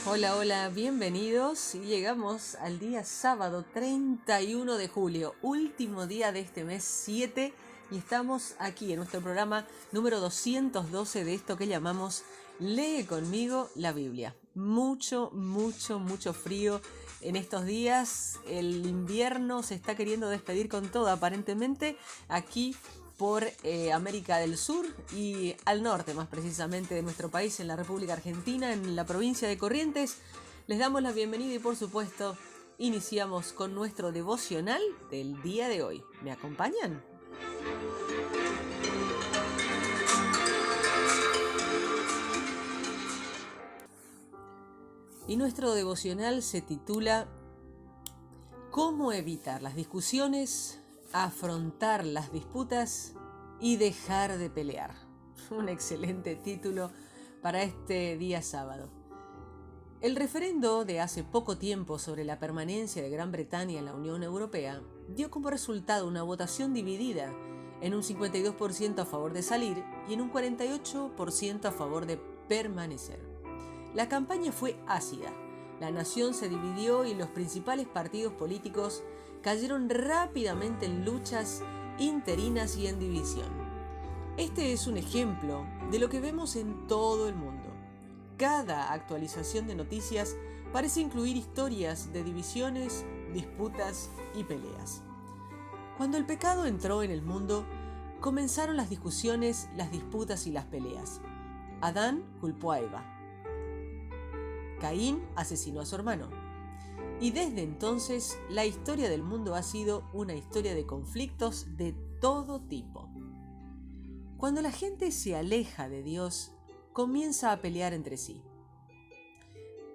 Hola, hola, bienvenidos y llegamos al día sábado 31 de julio, último día de este mes 7 y estamos aquí en nuestro programa número 212 de esto que llamamos Lee conmigo la Biblia. Mucho frío en estos días, el invierno se está queriendo despedir con todo aparentemente aquí por América del Sur y al norte, más precisamente de nuestro país, en la República Argentina, en la provincia de Corrientes. Les damos la bienvenida y por supuesto iniciamos con nuestro devocional del día de hoy. ¿Me acompañan? Y nuestro devocional se titula ¿Cómo evitar las discusiones, afrontar las disputas y dejar de pelear? Un excelente título para este día sábado. El referendo de hace poco tiempo sobre la permanencia de Gran Bretaña en la Unión Europea dio como resultado una votación dividida en un 52% a favor de salir y en un 48% a favor de permanecer. La campaña fue ácida. La nación se dividió y los principales partidos políticos cayeron rápidamente en luchas interinas y en división. Este es un ejemplo de lo que vemos en todo el mundo. Cada actualización de noticias parece incluir historias de divisiones, disputas y peleas. Cuando el pecado entró en el mundo, comenzaron las discusiones, las disputas y las peleas. Adán culpó a Eva. Caín asesinó a su hermano. Y desde entonces, la historia del mundo ha sido una historia de conflictos de todo tipo. Cuando la gente se aleja de Dios, comienza a pelear entre sí.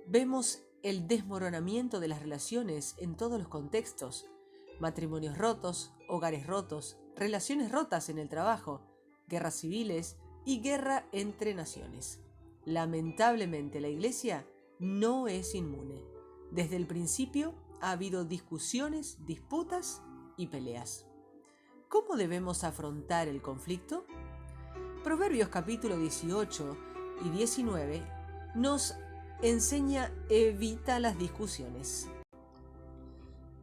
Vemos el desmoronamiento de las relaciones en todos los contextos: matrimonios rotos, hogares rotos, relaciones rotas en el trabajo, guerras civiles y guerra entre naciones. Lamentablemente, la Iglesia no es inmune. Desde el principio ha habido discusiones, disputas y peleas. ¿Cómo debemos afrontar el conflicto? Proverbios capítulo 18 y 19 nos enseña evita las discusiones.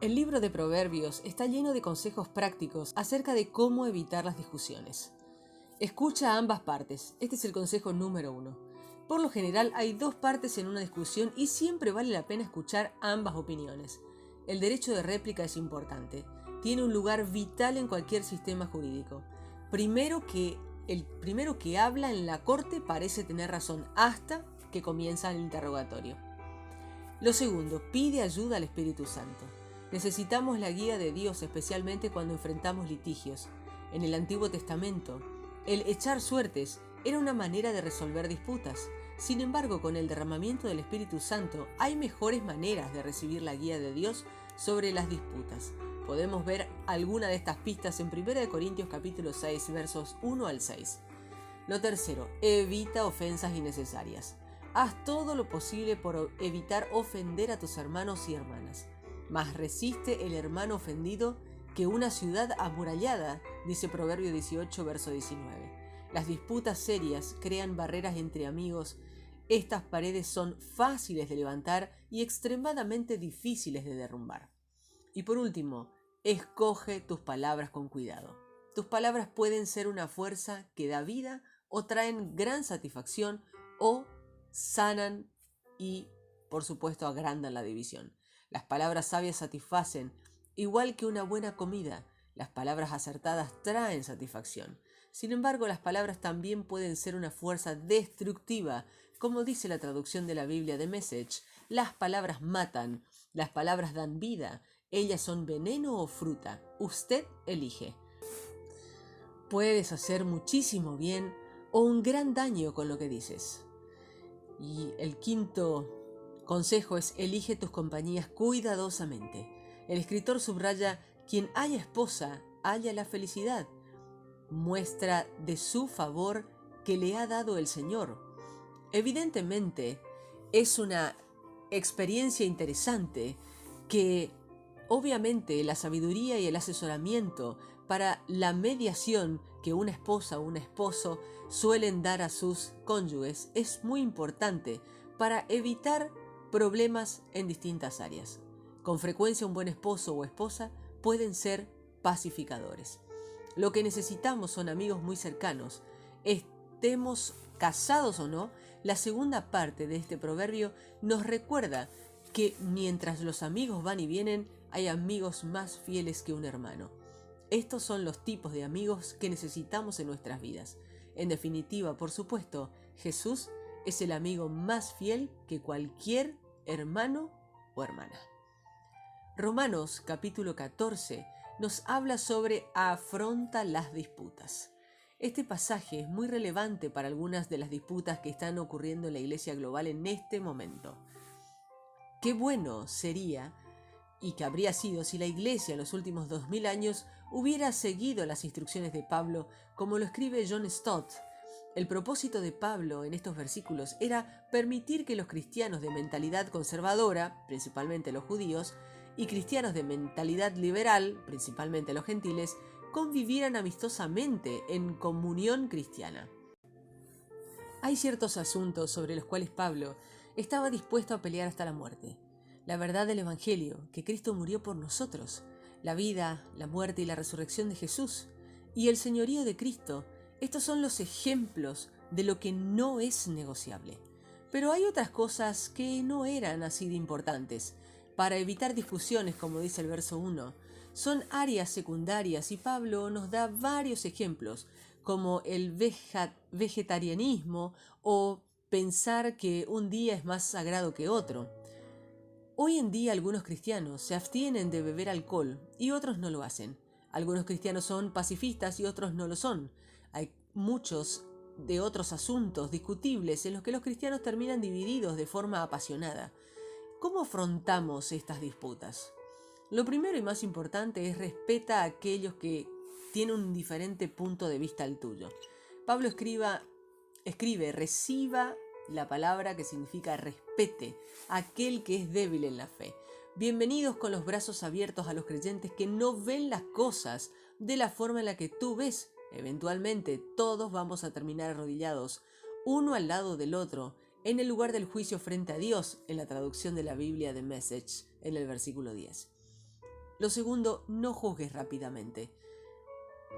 El libro de Proverbios está lleno de consejos prácticos acerca de cómo evitar las discusiones. Escucha a ambas partes. Este es el consejo número 1. Por lo general hay dos partes en una discusión y siempre vale la pena escuchar ambas opiniones. El derecho de réplica es importante. Tiene un lugar vital en cualquier sistema jurídico. El primero que habla en la corte parece tener razón hasta que comienza el interrogatorio. Lo segundo, pide ayuda al Espíritu Santo. Necesitamos la guía de Dios, especialmente cuando enfrentamos litigios. En el Antiguo Testamento, el echar suertes era una manera de resolver disputas. Sin embargo, con el derramamiento del Espíritu Santo hay mejores maneras de recibir la guía de Dios sobre las disputas. Podemos ver alguna de estas pistas en 1 Corintios capítulo 6, versos 1 al 6. Lo tercero, evita ofensas innecesarias. Haz todo lo posible por evitar ofender a tus hermanos y hermanas. Mas resiste el hermano ofendido que una ciudad amurallada, dice Proverbio 18, verso 19. Las disputas serias crean barreras entre amigos. Estas paredes son fáciles de levantar y extremadamente difíciles de derrumbar. Y por último, escoge tus palabras con cuidado. Tus palabras pueden ser una fuerza que da vida o traen gran satisfacción o sanan y, por supuesto, agrandan la división. Las palabras sabias satisfacen, igual que una buena comida. Las palabras acertadas traen satisfacción. Sin embargo, las palabras también pueden ser una fuerza destructiva. Como dice la traducción de la Biblia de Message, las palabras matan, las palabras dan vida, ellas son veneno o fruta. Usted elige. Puedes hacer muchísimo bien o un gran daño con lo que dices. Y el quinto consejo es: elige tus compañías cuidadosamente. El escritor subraya: quien haya esposa, haya la felicidad. Muestra de su favor que le ha dado el Señor. Evidentemente, Es una experiencia interesante que obviamente la sabiduría y el asesoramiento para la mediación que una esposa o un esposo suelen dar a sus cónyuges es muy importante para evitar problemas en distintas áreas. Con frecuencia un buen esposo o esposa pueden ser pacificadores. Lo que necesitamos son amigos muy cercanos. Estemos casados o no, la segunda parte de este proverbio nos recuerda que mientras los amigos van y vienen, hay amigos más fieles que un hermano. Estos son los tipos de amigos que necesitamos en nuestras vidas. En definitiva, por supuesto, Jesús es el amigo más fiel que cualquier hermano o hermana. Romanos capítulo 14 nos habla sobre afronta las disputas. Este pasaje es muy relevante para algunas de las disputas que están ocurriendo en la iglesia global en este momento. Qué bueno sería y que habría sido si la iglesia en los últimos 2000 años hubiera seguido las instrucciones de Pablo, como lo escribe John Stott. El propósito de Pablo en estos versículos era permitir que los cristianos de mentalidad conservadora, principalmente los judíos, y cristianos de mentalidad liberal, principalmente los gentiles, convivieran amistosamente en comunión cristiana. Hay ciertos asuntos sobre los cuales Pablo estaba dispuesto a pelear hasta la muerte. La verdad del Evangelio, que Cristo murió por nosotros, la vida, la muerte y la resurrección de Jesús, y el señorío de Cristo. Estos son los ejemplos de lo que no es negociable. Pero hay otras cosas que no eran así de importantes. Para evitar discusiones, como dice el verso 1, son áreas secundarias y Pablo nos da varios ejemplos, como el vegetarianismo o pensar que un día es más sagrado que otro. Hoy en día algunos cristianos se abstienen de beber alcohol y otros no lo hacen. Algunos cristianos son pacifistas y otros no lo son. Hay muchos de otros asuntos discutibles en los que los cristianos terminan divididos de forma apasionada. ¿Cómo afrontamos estas disputas? Lo primero y más importante es respeta a aquellos que tienen un diferente punto de vista al tuyo. Pablo escribe, reciba la palabra que significa respete a aquel que es débil en la fe. Bienvenidos con los brazos abiertos a los creyentes que no ven las cosas de la forma en la que tú ves. Eventualmente todos vamos a terminar arrodillados, uno al lado del otro, en el lugar del juicio frente a Dios, en la traducción de la Biblia de Message, en el versículo 10. Lo segundo, no juzgues rápidamente.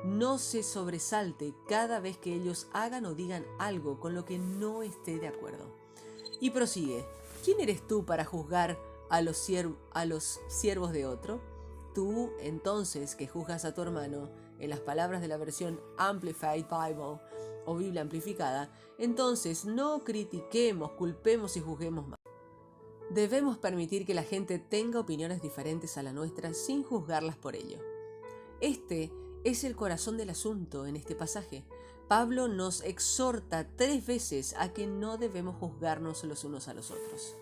No se sobresalte cada vez que ellos hagan o digan algo con lo que no esté de acuerdo. Y prosigue, ¿quién eres tú para juzgar a los siervos de otro? Tú, entonces, que juzgas a tu hermano, en las palabras de la versión Amplified Bible o Biblia amplificada, entonces no critiquemos, culpemos y juzguemos más. Debemos permitir que la gente tenga opiniones diferentes a la nuestra sin juzgarlas por ello. Este es el corazón del asunto en este pasaje. Pablo nos exhorta 3 veces a que no debemos juzgarnos los unos a los otros.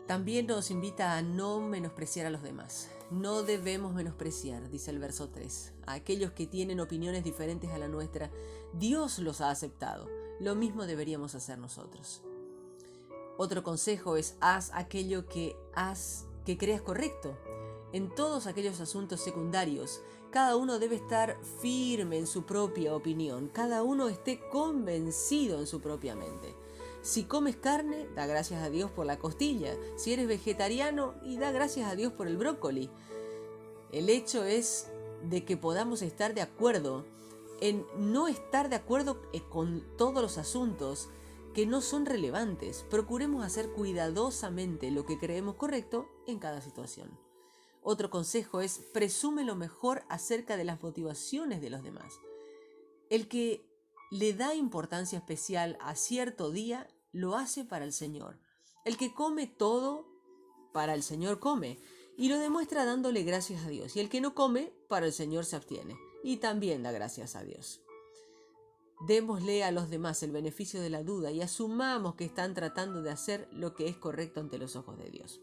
También nos invita a no menospreciar a los demás. No debemos menospreciar, dice el verso 3, a aquellos que tienen opiniones diferentes a la nuestra. Dios los ha aceptado. Lo mismo deberíamos hacer nosotros. Otro consejo es haz aquello que creas correcto. En todos aquellos asuntos secundarios, cada uno debe estar firme en su propia opinión. Cada uno esté convencido en su propia mente. Si comes carne, da gracias a Dios por la costilla. Si eres vegetariano, y da gracias a Dios por el brócoli. El hecho es de que podamos estar de acuerdo en no estar de acuerdo con todos los asuntos que no son relevantes. Procuremos hacer cuidadosamente lo que creemos correcto en cada situación. Otro consejo es presume lo mejor acerca de las motivaciones de los demás. El que le da importancia especial a cierto día lo hace para el Señor. El que come todo, para el Señor come, y lo demuestra dándole gracias a Dios. Y el que no come, para el Señor se abstiene, y también da gracias a Dios. Démosle a los demás el beneficio de la duda y asumamos que están tratando de hacer lo que es correcto ante los ojos de Dios.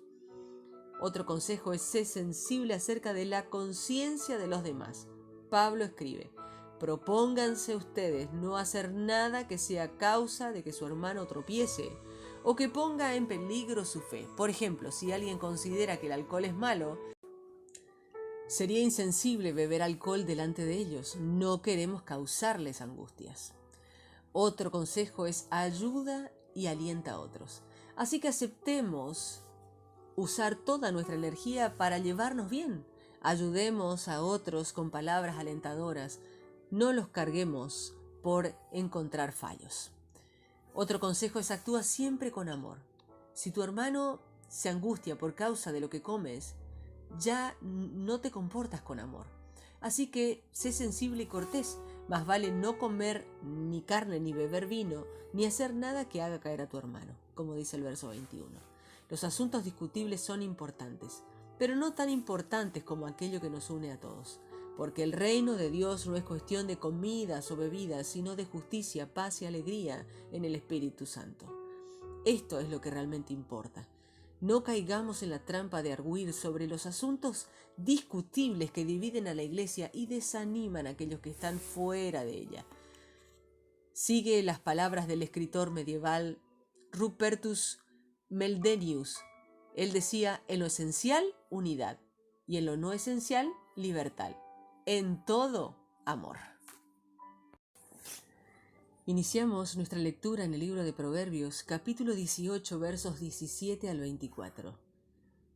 Otro consejo es ser sensible acerca de la conciencia de los demás. Pablo escribe, propónganse ustedes no hacer nada que sea causa de que su hermano tropiece o que ponga en peligro su fe. Por ejemplo, si alguien considera que el alcohol es malo, sería insensible beber alcohol delante de ellos. No queremos causarles angustias. Otro consejo es ayuda y alienta a otros. Así que aceptemos usar toda nuestra energía para llevarnos bien. Ayudemos a otros con palabras alentadoras. No los carguemos por encontrar fallos. Otro consejo es actúa siempre con amor. Si tu hermano se angustia por causa de lo que comes, ya no te comportas con amor. Así que sé sensible y cortés. Más vale no comer ni carne, ni beber vino, ni hacer nada que haga caer a tu hermano, como dice el verso 21. Los asuntos discutibles son importantes, pero no tan importantes como aquello que nos une a todos. Porque el reino de Dios no es cuestión de comidas o bebidas, sino de justicia, paz y alegría en el Espíritu Santo. Esto es lo que realmente importa. No caigamos en la trampa de arguir sobre los asuntos discutibles que dividen a la iglesia y desaniman a aquellos que están fuera de ella. Sigue las palabras del escritor medieval Rupertus Meldenius. Él decía, en lo esencial, unidad, y en lo no esencial, libertad. En todo, amor. Iniciamos nuestra lectura en el libro de Proverbios, capítulo 18, versos 17 al 24.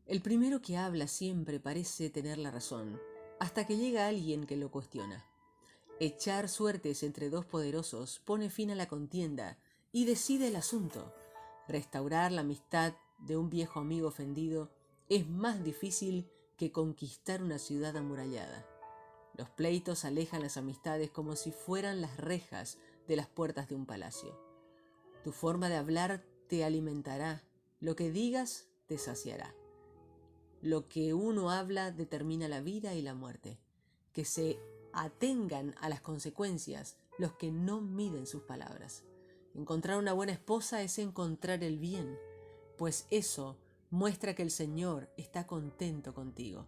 El primero que habla siempre parece tener la razón, hasta que llega alguien que lo cuestiona. Echar suertes entre dos poderosos pone fin a la contienda y decide el asunto. Restaurar la amistad de un viejo amigo ofendido es más difícil que conquistar una ciudad amurallada. Los pleitos alejan las amistades como si fueran las rejas de las puertas de un palacio. Tu forma de hablar te alimentará, lo que digas te saciará. Lo que uno habla determina la vida y la muerte. Que se atengan a las consecuencias los que no miden sus palabras. Encontrar una buena esposa es encontrar el bien, pues eso muestra que el Señor está contento contigo.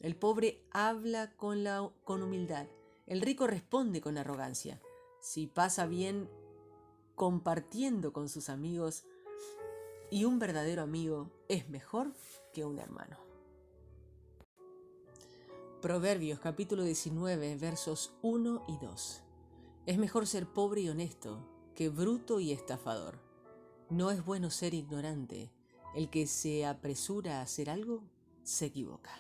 El pobre habla con humildad, el rico responde con arrogancia. Si pasa bien compartiendo con sus amigos, y un verdadero amigo es mejor que un hermano. Proverbios capítulo 19 versos 1 y 2. Es mejor ser pobre y honesto que bruto y estafador. No es bueno ser ignorante. El que se apresura a hacer algo se equivoca.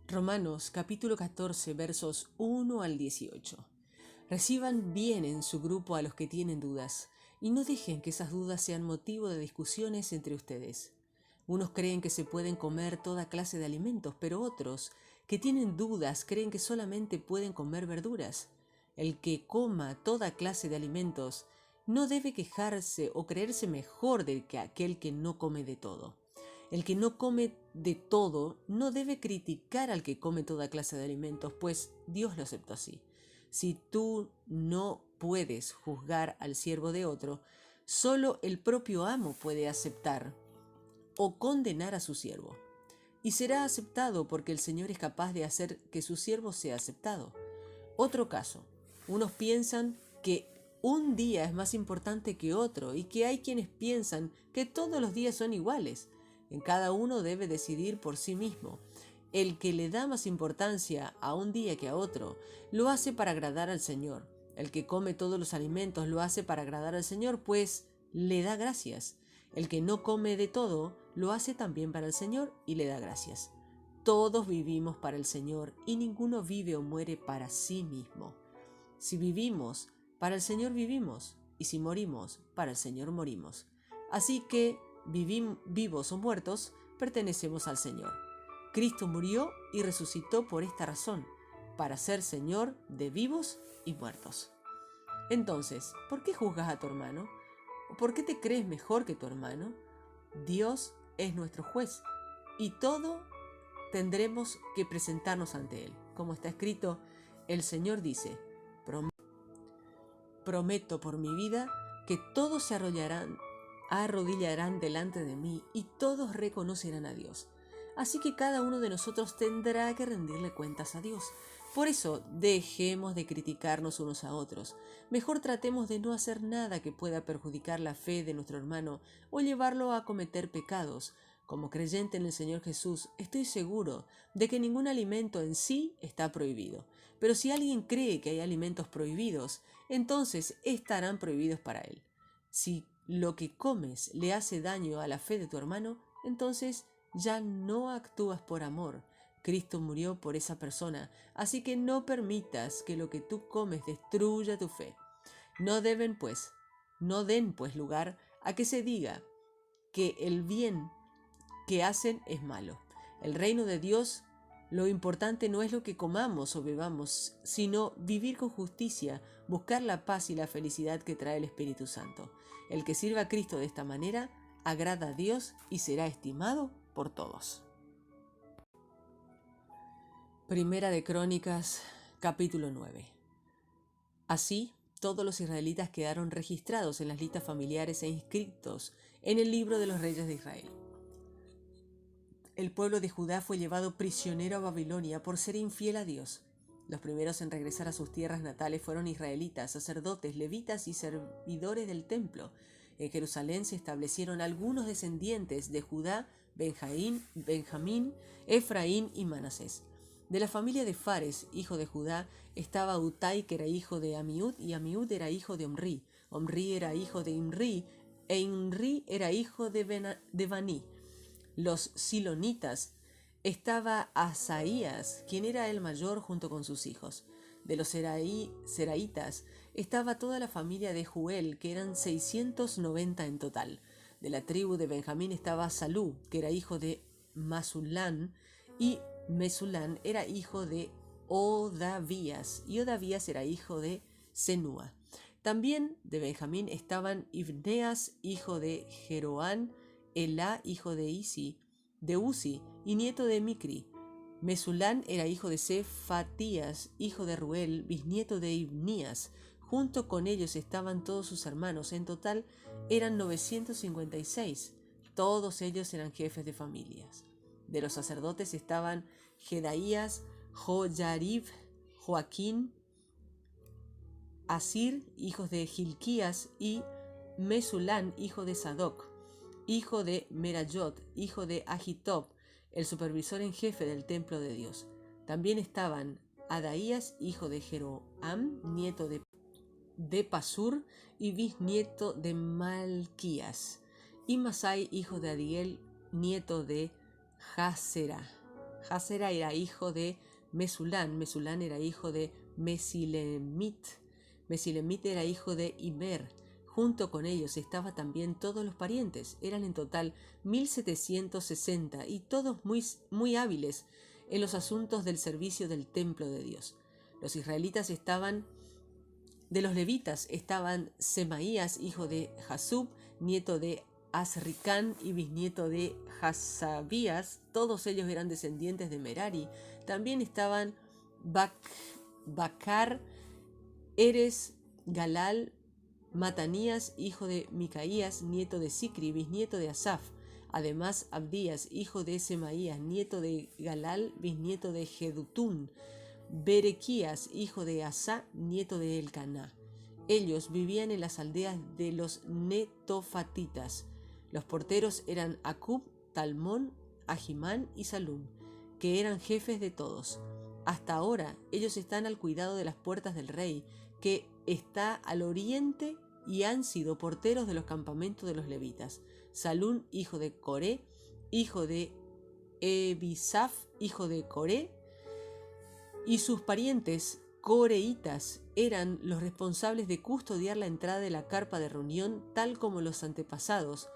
Romanos capítulo 14 versos 1 al 18. Reciban bien en su grupo a los que tienen dudas y no dejen que esas dudas sean motivo de discusiones entre ustedes. Unos creen que se pueden comer toda clase de alimentos, pero otros, que tienen dudas, creen que solamente pueden comer verduras. El que coma toda clase de alimentos no debe quejarse o creerse mejor que aquel que no come de todo. El que no come de todo no debe criticar al que come toda clase de alimentos, pues Dios lo aceptó así. Si tú no puedes juzgar al siervo de otro, solo el propio amo puede aceptar o condenar a su siervo. Y será aceptado porque el Señor es capaz de hacer que su siervo sea aceptado. Otro caso, unos piensan que un día es más importante que otro y que hay quienes piensan que todos los días son iguales. En cada uno debe decidir por sí mismo. El que le da más importancia a un día que a otro, lo hace para agradar al Señor. El que come todos los alimentos lo hace para agradar al Señor, pues le da gracias. El que no come de todo, lo hace también para el Señor y le da gracias. Todos vivimos para el Señor y ninguno vive o muere para sí mismo. Si vivimos, para el Señor vivimos, y si morimos, para el Señor morimos. Así que, vivos o muertos, pertenecemos al Señor. Cristo murió y resucitó por esta razón, para ser Señor de vivos y muertos. Entonces, ¿por qué juzgas a tu hermano? ¿O por qué te crees mejor que tu hermano? Dios es nuestro juez y todo tendremos que presentarnos ante Él. Como está escrito, el Señor dice, prometo por mi vida que todos se arrodillarán delante de mí y todos reconocerán a Dios. Así que cada uno de nosotros tendrá que rendirle cuentas a Dios. Por eso, dejemos de criticarnos unos a otros. Mejor tratemos de no hacer nada que pueda perjudicar la fe de nuestro hermano o llevarlo a cometer pecados. Como creyente en el Señor Jesús, estoy seguro de que ningún alimento en sí está prohibido. Pero si alguien cree que hay alimentos prohibidos, entonces estarán prohibidos para él. Si lo que comes le hace daño a la fe de tu hermano, entonces ya no actúas por amor. Cristo murió por esa persona, así que no permitas que lo que tú comes destruya tu fe. No den pues lugar a que se diga que el bien que hacen es malo. El reino de Dios, lo importante no es lo que comamos o bebamos, sino vivir con justicia, buscar la paz y la felicidad que trae el Espíritu Santo. El que sirva a Cristo de esta manera agrada a Dios y será estimado por todos. Primera de Crónicas, capítulo 9. Así, todos los israelitas quedaron registrados en las listas familiares e inscritos en el libro de los reyes de Israel. El pueblo de Judá fue llevado prisionero a Babilonia por ser infiel a Dios. Los primeros en regresar a sus tierras natales fueron israelitas, sacerdotes, levitas y servidores del templo. En Jerusalén se establecieron algunos descendientes de Judá, Benjamín, Efraín y Manasés. De la familia de Fares, hijo de Judá, estaba Utai, que era hijo de Amiud, y Amiud era hijo de Omri. Omri era hijo de Imri, e Imri era hijo de Baní. Los silonitas estaba Asaías, quien era el mayor junto con sus hijos. De los seraitas estaba toda la familia de Juel, que eran 690 en total. De la tribu de Benjamín estaba Salú, que era hijo de Masulán, y Mesulán era hijo de Odavías, y Odavías era hijo de Senúa. También de Benjamín estaban Ibneas, hijo de Jeroán, Elá, hijo de Uzi, y nieto de Micri. Mesulán era hijo de Cefatías, hijo de Ruel, bisnieto de Ibnías. Junto con ellos estaban todos sus hermanos. En total eran 956. Todos ellos eran jefes de familias. De los sacerdotes estaban Jedaías, Joyarib, Joaquín, Asir, hijos de Gilquías, y Mesulán, hijo de Sadoc, hijo de Merayot, hijo de Agitob, el supervisor en jefe del templo de Dios. También estaban Adaías, hijo de Jeroam, nieto de Pasur y bisnieto de Malquías, y Masai, hijo de Adiel, nieto de Jasera. Jasera era hijo de Mesulán, Mesulán era hijo de Mesilemit, Mesilemit era hijo de Imer. Junto con ellos estaban también todos los parientes. Eran en total 1760 y todos muy hábiles en los asuntos del servicio del templo de Dios. Los israelitas de los levitas estaban Semaías, hijo de Jasub, nieto de Azricán y bisnieto de Hasabías. Todos ellos eran descendientes de Merari. También estaban Bacar, Eres, Galal, Matanías, hijo de Micaías, nieto de Sicri, bisnieto de Asaf. Además, Abdías, hijo de Semaías, nieto de Galal, bisnieto de Jedutún. Berequías, hijo de Asá, nieto de Elcaná. Ellos vivían en las aldeas de los netofatitas. Los porteros eran Acub, Talmón, Ahimán y Salum, que eran jefes de todos. Hasta ahora ellos están al cuidado de las puertas del rey, que está al oriente, y han sido porteros de los campamentos de los levitas. Salún, hijo de Coré, hijo de Ebisaf, hijo de Coré, y sus parientes coreitas eran los responsables de custodiar la entrada de la carpa de reunión, tal como los antepasados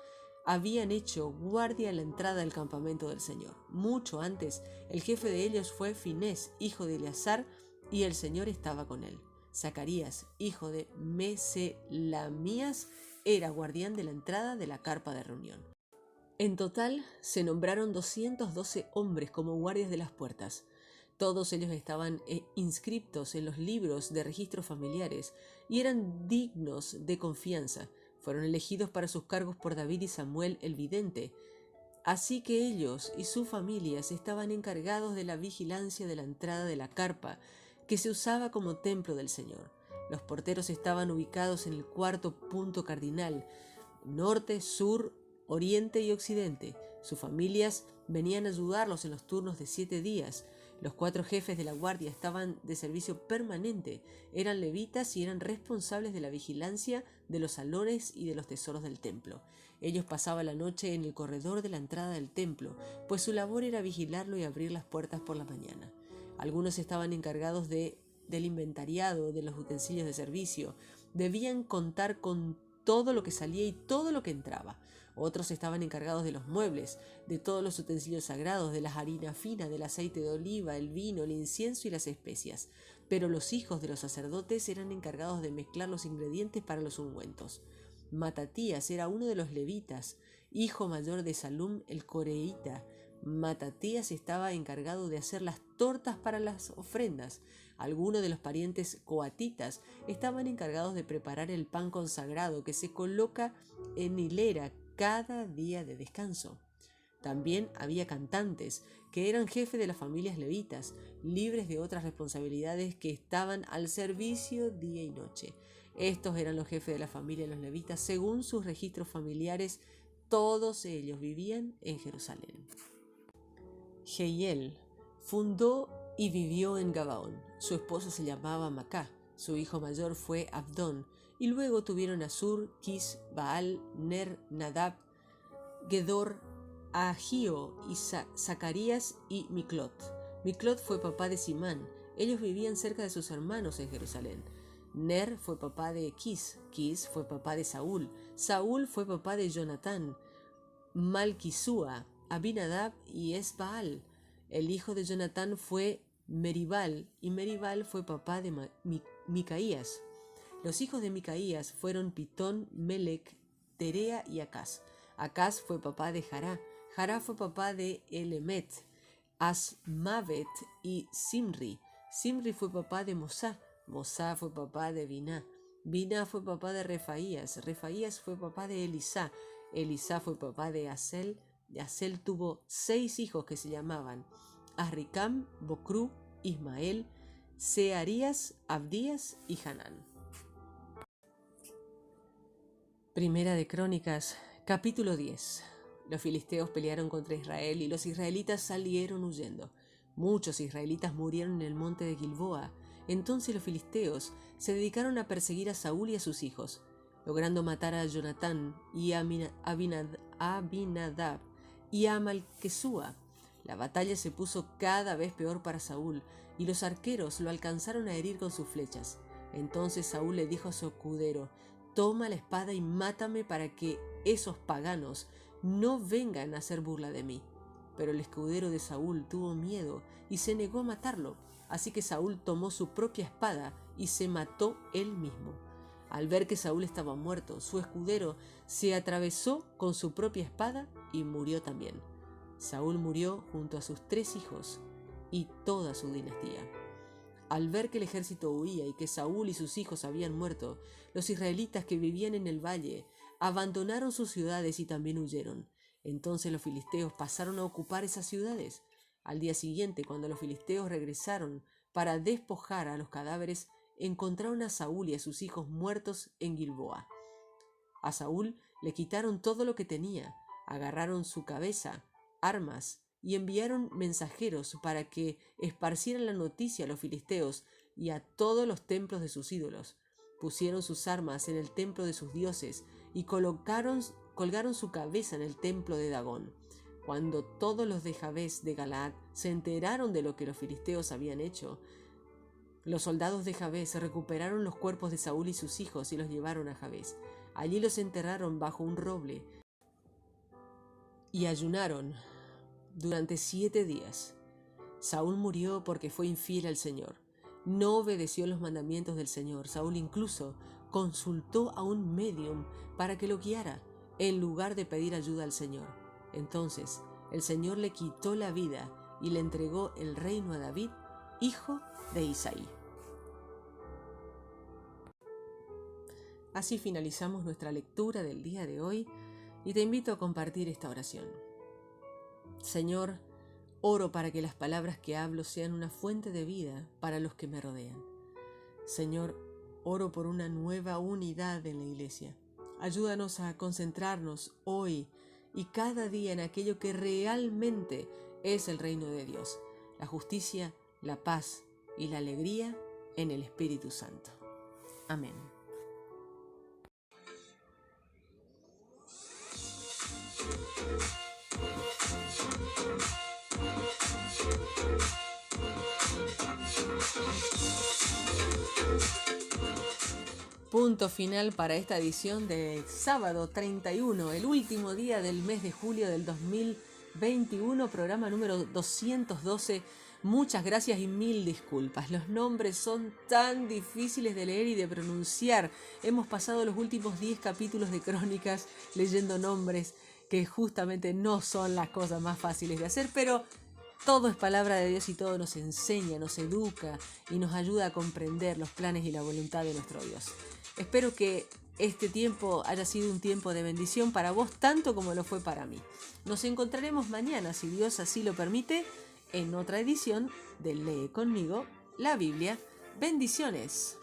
habían hecho guardia en la entrada del campamento del Señor. Mucho antes, el jefe de ellos fue Finés, hijo de Eleazar, y el Señor estaba con él. Zacarías, hijo de Meselamías, era guardián de la entrada de la carpa de reunión. En total, se nombraron 212 hombres como guardias de las puertas. Todos ellos estaban inscriptos en los libros de registros familiares y eran dignos de confianza. Fueron elegidos para sus cargos por David y Samuel el vidente. Así que ellos y sus familias estaban encargados de la vigilancia de la entrada de la carpa que se usaba como templo del Señor. Los porteros estaban ubicados en el cuarto punto cardinal, norte, sur, oriente y occidente. Sus familias venían a ayudarlos en los turnos de 7 días. Los 4 jefes de la guardia estaban de servicio permanente, eran levitas y eran responsables de la vigilancia de los salones y de los tesoros del templo. Ellos pasaban la noche en el corredor de la entrada del templo, pues su labor era vigilarlo y abrir las puertas por la mañana. Algunos estaban encargados del inventariado de los utensilios de servicio. Debían contar con todo lo que salía y todo lo que entraba. Otros estaban encargados de los muebles, de todos los utensilios sagrados, de la harina fina, del aceite de oliva, el vino, el incienso y las especias. Pero los hijos de los sacerdotes eran encargados de mezclar los ingredientes para los ungüentos. Matatías era uno de los levitas, hijo mayor de Salum el coreíta. Matatías estaba encargado de hacer las tortas para las ofrendas. Algunos de los parientes coatitas estaban encargados de preparar el pan consagrado que se coloca en hilera cada día de descanso. También había cantantes, que eran jefes de las familias levitas, libres de otras responsabilidades que estaban al servicio día y noche. Estos eran los jefes de la familia de los levitas según sus registros familiares. Todos ellos vivían en Jerusalén. Jehiel fundó y vivió en Gabaón. Su esposa se llamaba Macá, su hijo mayor fue Abdón, y luego tuvieron a Sur, Quis, Baal, Ner, Nadab, Gedor, Ahío y Zacarías y Miclot. Miclot fue papá de Simán. Ellos vivían cerca de sus hermanos en Jerusalén. Ner fue papá de Quis. Quis fue papá de Saúl. Saúl fue papá de Jonatán, Malquisúa, Abinadab y Esbaal. El hijo de Jonatán fue Meribal, y Meribal fue papá de Micaías. Los hijos de Micaías fueron Pitón, Melec, Terea y Acaz. Acaz fue papá de Jará. Jará fue papá de Elemet, Asmavet y Simri. Simri fue papá de Mosá. Mosá fue papá de Biná. Biná fue papá de Refaías. Refaías fue papá de Elisá. Elisá fue papá de Asel. Asel tuvo 6 hijos que se llamaban Asricam, Bocrú, Ismael, Searías, Abdías y Hanán. Primera de Crónicas, capítulo 10. Los filisteos pelearon contra Israel y los israelitas salieron huyendo. Muchos israelitas murieron en el monte de Gilboa. Entonces los filisteos se dedicaron a perseguir a Saúl y a sus hijos, logrando matar a Jonatán y a Abinadab y a Malquesúa. La batalla se puso cada vez peor para Saúl, y los arqueros lo alcanzaron a herir con sus flechas. Entonces Saúl le dijo a su escudero: «Toma la espada y mátame para que esos paganos no vengan a hacer burla de mí». Pero el escudero de Saúl tuvo miedo y se negó a matarlo. Así que Saúl tomó su propia espada y se mató él mismo. Al ver que Saúl estaba muerto, su escudero se atravesó con su propia espada y murió también. Saúl murió junto a sus 3 hijos y toda su dinastía. Al ver que el ejército huía y que Saúl y sus hijos habían muerto, los israelitas que vivían en el valle abandonaron sus ciudades y también huyeron. Entonces los filisteos pasaron a ocupar esas ciudades. Al día siguiente, cuando los filisteos regresaron para despojar a los cadáveres, encontraron a Saúl y a sus hijos muertos en Gilboa. A Saúl le quitaron todo lo que tenía, agarraron su cabeza, armas, y enviaron mensajeros para que esparcieran la noticia a los filisteos y a todos los templos de sus ídolos. Pusieron sus armas en el templo de sus dioses y colgaron su cabeza en el templo de Dagón. Cuando todos los de Jabes de Galaad se enteraron de lo que los filisteos habían hecho, los soldados de Jabes recuperaron los cuerpos de Saúl y sus hijos y los llevaron a Jabes. Allí los enterraron bajo un roble y ayunaron durante 7 días. Saúl murió porque fue infiel al Señor. No obedeció los mandamientos del Señor. Saúl incluso consultó a un médium para que lo guiara, en lugar de pedir ayuda al Señor. Entonces el Señor le quitó la vida y le entregó el reino a David, hijo de Isaí. Así finalizamos nuestra lectura del día de hoy y te invito a compartir esta oración. Señor, Oro para que las palabras que hablo sean una fuente de vida para los que me rodean. Señor, oro por una nueva unidad en la iglesia. Ayúdanos a concentrarnos hoy y cada día en aquello que realmente es el reino de Dios, la justicia, la paz y la alegría en el Espíritu Santo. Amén. Punto final para esta edición de sábado 31, el último día del mes de julio del 2021, programa número 212. Muchas gracias y mil disculpas. Los nombres son tan difíciles de leer y de pronunciar. Hemos pasado los últimos 10 capítulos de Crónicas leyendo nombres que justamente no son las cosas más fáciles de hacer, pero todo es palabra de Dios y todo nos enseña, nos educa y nos ayuda a comprender los planes y la voluntad de nuestro Dios. Espero que este tiempo haya sido un tiempo de bendición para vos tanto como lo fue para mí. Nos encontraremos mañana, si Dios así lo permite, en otra edición de Lee conmigo la Biblia. Bendiciones.